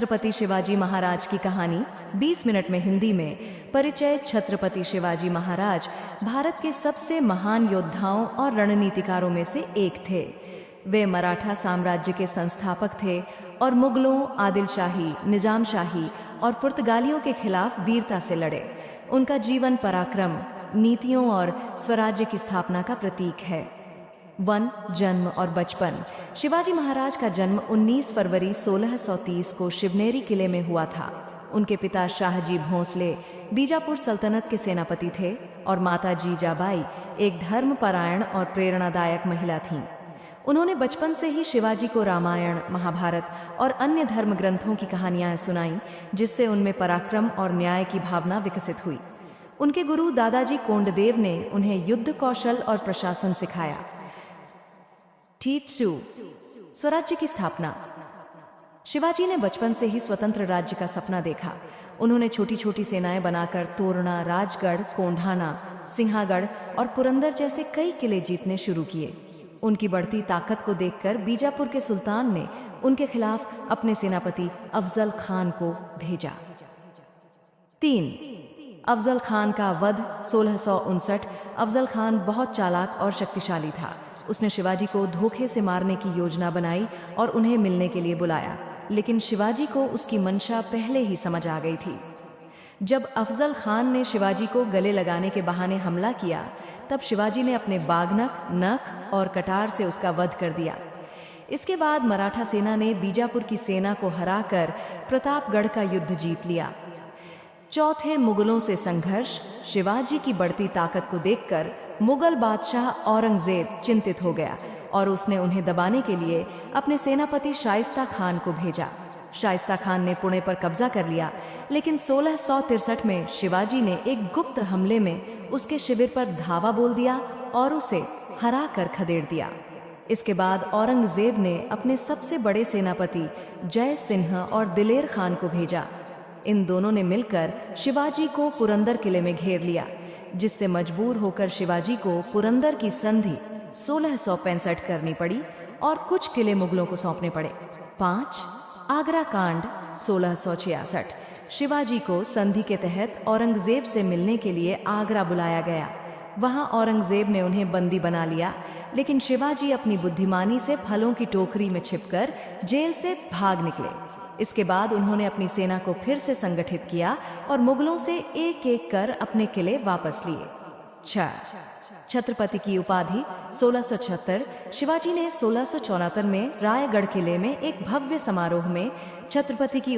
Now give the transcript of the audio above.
छत्रपति शिवाजी महाराज की कहानी 20 मिनट में हिंदी में। परिचय। छत्रपति शिवाजी महाराज भारत के सबसे महान योद्धाओं और रणनीतिकारों में से एक थे। वे मराठा साम्राज्य के संस्थापक थे और मुगलों, आदिल शाही, निजाम शाही और पुर्तगालियों के खिलाफ वीरता से लड़े। उनका जीवन पराक्रम, नीतियों और स्वराज्य की स्थापना का प्रतीक है। जन्म और बचपन। शिवाजी महाराज का जन्म 19 फरवरी 1630 को शिवनेरी किले में हुआ था। उनके पिता शाहजी भोंसले बीजापुर सल्तनत के सेनापति थे और माता जीजाबाई एक धर्मपरायण और प्रेरणादायक महिला थीं। उन्होंने बचपन से ही शिवाजी को रामायण, महाभारत और अन्य धर्म ग्रंथों की कहानियां सुनाईं, जिससे उनमें पराक्रम और न्याय की भावना विकसित हुई। उनके गुरु दादाजी कोंडदेव ने उन्हें युद्ध कौशल और प्रशासन सिखाया। स्वराज्य की स्थापना। शिवाजी ने बचपन से ही स्वतंत्र राज्य का सपना देखा। उन्होंने छोटी छोटी सेनाएं बनाकर तोरणा, राजगढ़, कोंढाना, सिंहागढ़ और पुरंदर जैसे कई किले जीतने शुरू किए। उनकी बढ़ती ताकत को देखकर बीजापुर के सुल्तान ने उनके खिलाफ अपने सेनापति अफजल खान को भेजा। 3 अफजल खान का वध 1659। अफजल खान बहुत चालाक और शक्तिशाली था। उसने शिवाजी को धोखे से मारने की योजना बनाई और उन्हें मिलने के लिए बुलाया, लेकिन शिवाजी को उसकी मंशा पहले ही समझ आ गई थी। जब अफजल खान ने शिवाजी को गले लगाने के बहाने हमला किया, तब शिवाजी ने अपने बागनक, नख और कटार से उसका वध कर दिया। इसके बाद मराठा सेना ने बीजापुर की सेना को हराकर प्रतापगढ़ का युद्ध जीत लिया। चौथे मुगलों से संघर्ष। शिवाजी की बढ़ती ताकत को देखकर मुगल बादशाह औरंगजेब चिंतित हो गया और उसने उन्हें दबाने के लिए अपने सेनापति शाइस्ता खान को भेजा। शाइस्ता खान ने पुणे पर कब्जा कर लिया, लेकिन 1663 में शिवाजी ने एक गुप्त हमले में उसके शिविर पर धावा बोल दिया और उसे हरा कर खदेड़ दिया। इसके बाद औरंगजेब ने अपने सबसे बड़े सेनापति जय सिंह और दिलेर खान को भेजा। इन दोनों ने मिलकर शिवाजी को पुरंदर किले में घेर लिया, जिससे मजबूर होकर शिवाजी को पुरंदर की संधि 1665 करनी पड़ी और कुछ किले मुगलों को सौंपने पड़े। 5 आगरा कांड 1666। शिवाजी को संधि के तहत औरंगजेब से मिलने के लिए आगरा बुलाया गया। वहां औरंगजेब ने उन्हें बंदी बना लिया, लेकिन शिवाजी अपनी बुद्धिमानी से फलों की टोकरी में छिपकर जेल से भाग निकले। इसके बाद उन्होंने अपनी सेना को फिर से संगठित किया और मुगलों से एक एक कर अपने किले वापस लिए। 6 छत्रपति की उपाधि 1676। शिवाजी ने 1674 में रायगढ़ किले में एक भव्य समारोह में छत्रपति की